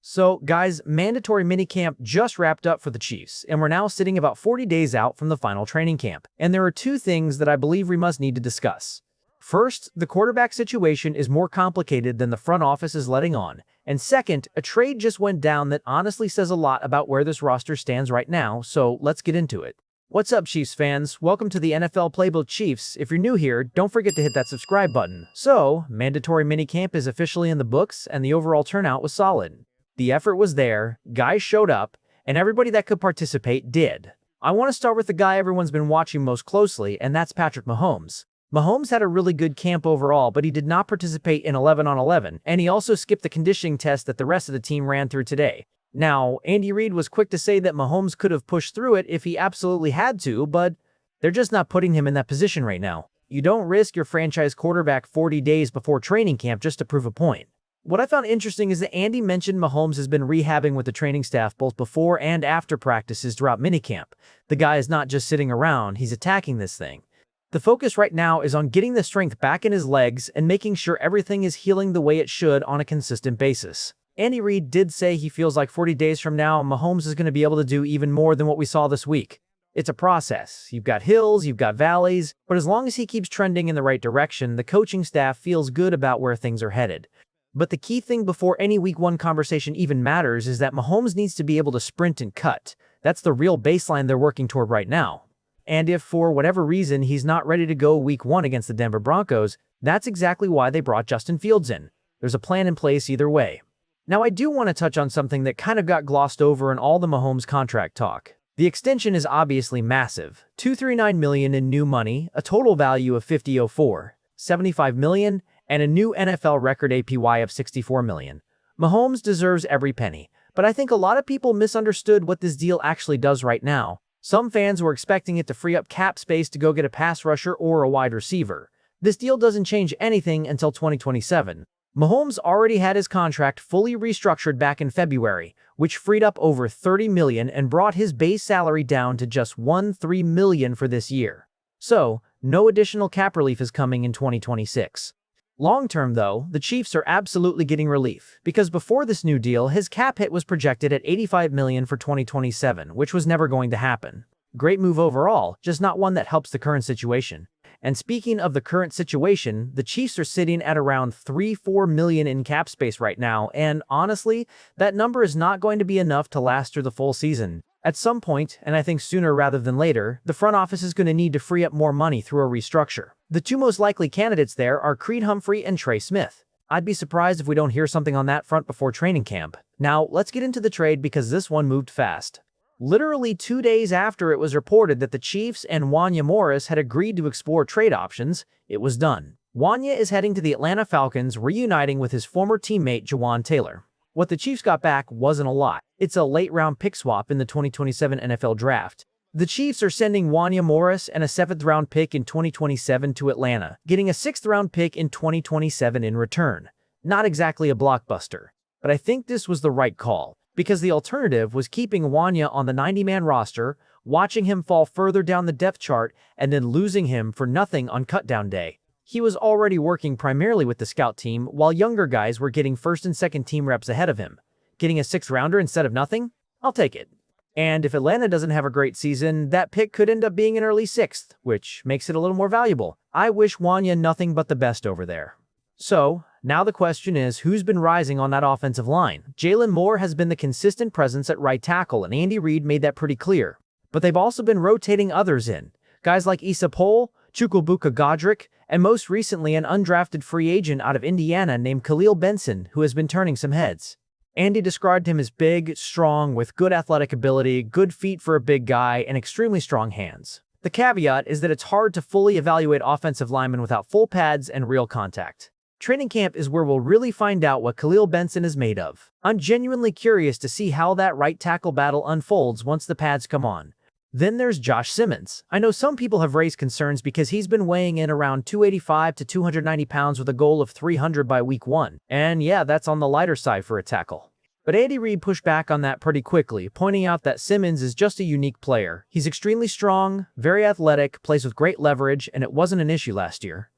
So, guys, mandatory minicamp just wrapped up for the Chiefs, and we're now sitting about 40 days out from the final training camp. And there are two things that I believe we must need to discuss. First, the quarterback situation is more complicated than the front office is letting on. And second, a trade just went down that honestly says a lot about where this roster stands right now, so let's get into it. What's up, Chiefs fans? Welcome to the NFL Playbook Chiefs. If you're new here, don't forget to hit that subscribe button. So, mandatory minicamp is officially in the books, and the overall turnout was solid. The effort was there, guys showed up, and everybody that could participate did. I want to start with the guy everyone's been watching most closely, and that's Patrick Mahomes. Mahomes had a really good camp overall, but he did not participate in 11 on 11, and he also skipped the conditioning test that the rest of the team ran through today. Now, Andy Reid was quick to say that Mahomes could have pushed through it if he absolutely had to, but they're just not putting him in that position right now. You don't risk your franchise quarterback 40 days before training camp just to prove a point. What I found interesting is that Andy mentioned Mahomes has been rehabbing with the training staff both before and after practices throughout minicamp. The guy is not just sitting around, he's attacking this thing. The focus right now is on getting the strength back in his legs and making sure everything is healing the way it should on a consistent basis. Andy Reid did say he feels like 40 days from now, Mahomes is going to be able to do even more than what we saw this week. It's a process. You've got hills, you've got valleys, but as long as he keeps trending in the right direction, the coaching staff feels good about where things are headed. But the key thing before any week one conversation even matters is that Mahomes needs to be able to sprint and cut. That's the real baseline they're working toward right now. And if for whatever reason he's not ready to go week one against the Denver Broncos, that's exactly why they brought Justin Fields in. There's a plan in place either way. Now I do want to touch on something that kind of got glossed over in all the Mahomes contract talk. The extension is obviously massive. $239 million in new money, a total value of $50.04, $75 million, and a new NFL record APY of $64 million. Mahomes deserves every penny, but I think a lot of people misunderstood what this deal actually does right now. Some fans were expecting it to free up cap space to go get a pass rusher or a wide receiver. This deal doesn't change anything until 2027. Mahomes already had his contract fully restructured back in February, which freed up over $30 million and brought his base salary down to just $13 million for this year. So, no additional cap relief is coming in 2026. Long-term, though, the Chiefs are absolutely getting relief, because before this new deal, his cap hit was projected at $85 million for 2027, which was never going to happen. Great move overall, just not one that helps the current situation. And speaking of the current situation, the Chiefs are sitting at around $34 million in cap space right now, and honestly, that number is not going to be enough to last through the full season. At some point, and I think sooner rather than later, the front office is going to need to free up more money through a restructure. The two most likely candidates there are Creed Humphrey and Trey Smith. I'd be surprised if we don't hear something on that front before training camp. Now, let's get into the trade because this one moved fast. Literally 2 days after it was reported that the Chiefs and Wanya Morris had agreed to explore trade options, it was done. Wanya is heading to the Atlanta Falcons, reuniting with his former teammate Jawan Taylor. What the Chiefs got back wasn't a lot. It's a late-round pick swap in the 2027 NFL Draft. The Chiefs are sending Wanya Morris and a 7th-round pick in 2027 to Atlanta, getting a 6th-round pick in 2027 in return. Not exactly a blockbuster, but I think this was the right call, because the alternative was keeping Wanya on the 90-man roster, watching him fall further down the depth chart, and then losing him for nothing on cutdown day. He was already working primarily with the scout team, while younger guys were getting first and second team reps ahead of him. Getting a 6th-rounder instead of nothing? I'll take it. And if Atlanta doesn't have a great season, that pick could end up being an early 6th, which makes it a little more valuable. I wish Wanya nothing but the best over there. So, now the question is, who's been rising on that offensive line? Jalen Moore has been the consistent presence at right tackle, and Andy Reid made that pretty clear. But they've also been rotating others in. Guys like Issa Poole, Chukwuebuka Godric, and most recently an undrafted free agent out of Indiana named Khalil Benson, who has been turning some heads. Andy described him as big, strong, with good athletic ability, good feet for a big guy, and extremely strong hands. The caveat is that it's hard to fully evaluate offensive linemen without full pads and real contact. Training camp is where we'll really find out what Khalil Benson is made of. I'm genuinely curious to see how that right tackle battle unfolds once the pads come on. Then there's Josh Simmons. I know some people have raised concerns because he's been weighing in around 285 to 290 pounds with a goal of 300 by week 1. And yeah, that's on the lighter side for a tackle. But Andy Reid pushed back on that pretty quickly, pointing out that Simmons is just a unique player. He's extremely strong, very athletic, plays with great leverage, and it wasn't an issue last year.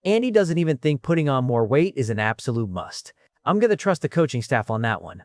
Andy doesn't even think putting on more weight is an absolute must. I'm going to trust the coaching staff on that one.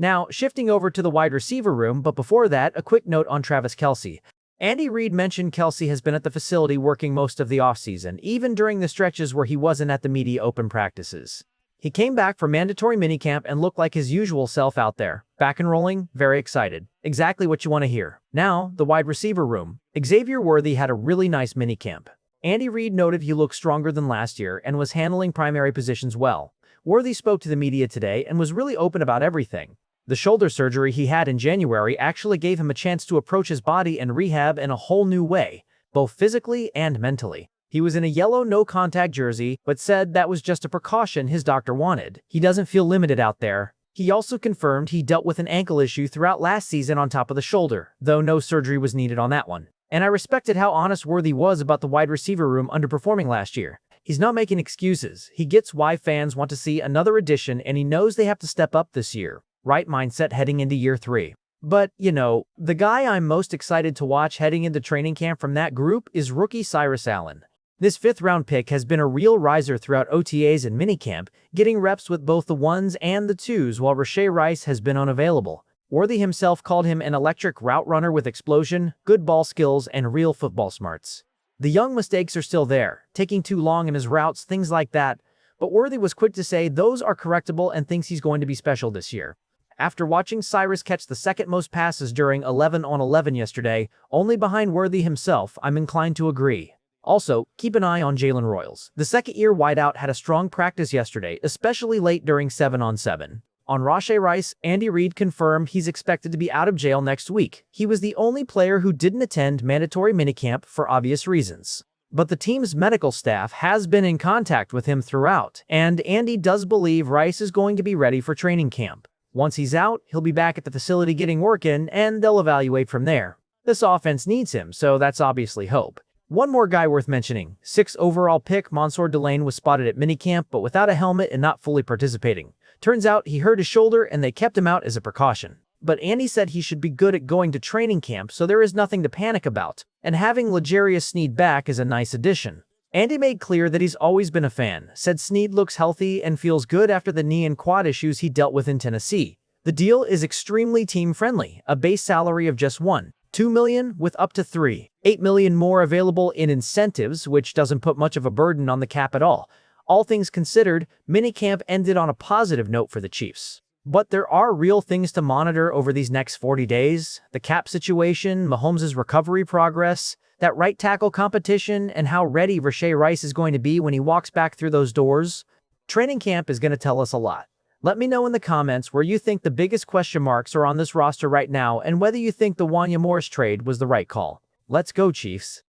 Now, shifting over to the wide receiver room, but before that, a quick note on Travis Kelce. Andy Reid mentioned Kelce has been at the facility working most of the offseason, even during the stretches where he wasn't at the media open practices. He came back for mandatory minicamp and looked like his usual self out there. Back and rolling, very excited. Exactly what you want to hear. Now, the wide receiver room. Xavier Worthy had a really nice minicamp. Andy Reid noted he looked stronger than last year and was handling primary positions well. Worthy spoke to the media today and was really open about everything. The shoulder surgery he had in January actually gave him a chance to approach his body and rehab in a whole new way, both physically and mentally. He was in a yellow no-contact jersey, but said that was just a precaution his doctor wanted. He doesn't feel limited out there. He also confirmed he dealt with an ankle issue throughout last season on top of the shoulder, though no surgery was needed on that one. And I respected how honest Worthy was about the wide receiver room underperforming last year. He's not making excuses. He gets why fans want to see another addition, and he knows they have to step up this year. Right mindset heading into year 3. But, the guy I'm most excited to watch heading into training camp from that group is rookie Cyrus Allen. This 5th-round pick has been a real riser throughout OTAs and minicamp, getting reps with both the 1s and the 2s while Rashee Rice has been unavailable. Worthy himself called him an electric route runner with explosion, good ball skills, and real football smarts. The young mistakes are still there, taking too long in his routes, things like that, but Worthy was quick to say those are correctable and thinks he's going to be special this year. After watching Cyrus catch the second most passes during 11-on-11 yesterday, only behind Worthy himself, I'm inclined to agree. Also, keep an eye on Jalen Royals. The second-year wideout had a strong practice yesterday, especially late during 7-on-7. On Rashee Rice, Andy Reid confirmed he's expected to be out of jail next week. He was the only player who didn't attend mandatory minicamp for obvious reasons. But the team's medical staff has been in contact with him throughout, and Andy does believe Rice is going to be ready for training camp. Once he's out, he'll be back at the facility getting work in, and they'll evaluate from there. This offense needs him, so that's obviously hope. One more guy worth mentioning. 6th overall pick Mansour Delane was spotted at minicamp, but without a helmet and not fully participating. Turns out he hurt his shoulder and they kept him out as a precaution. But Andy said he should be good at going to training camp, so there is nothing to panic about. And having L'Jarius Sneed back is a nice addition. Andy made clear that he's always been a fan, said Sneed looks healthy and feels good after the knee and quad issues he dealt with in Tennessee. The deal is extremely team-friendly, a base salary of just $2 million with up to $8 million more available in incentives, which doesn't put much of a burden on the cap at all. All things considered, minicamp ended on a positive note for the Chiefs. But there are real things to monitor over these next 40 days. The cap situation, Mahomes' recovery progress, that right tackle competition, and how ready Rashee Rice is going to be when he walks back through those doors. Training camp is going to tell us a lot. Let me know in the comments where you think the biggest question marks are on this roster right now and whether you think the Wanya Morris trade was the right call. Let's go, Chiefs.